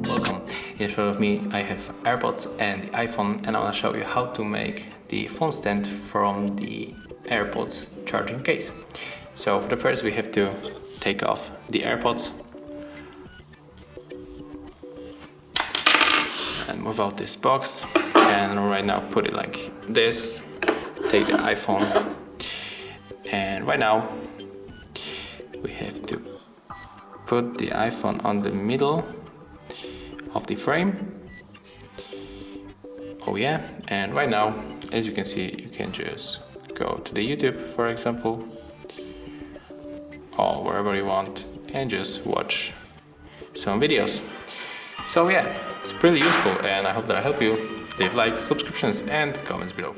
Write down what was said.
Welcome. In front of me I have AirPods and the iPhone, and I want to show you how to make the phone stand from the AirPods charging case. So for the first we have to take off the AirPods and move out this box, and right now put it like this. Take the iPhone, and right now we have to put the iPhone on the middle of the frame. Oh yeah, and right now, as you can see, you can just go to the YouTube, for example, or wherever you want, and just watch some videos. So yeah, it's pretty useful, and I hope that I help you. Leave likes, subscriptions, and comments below.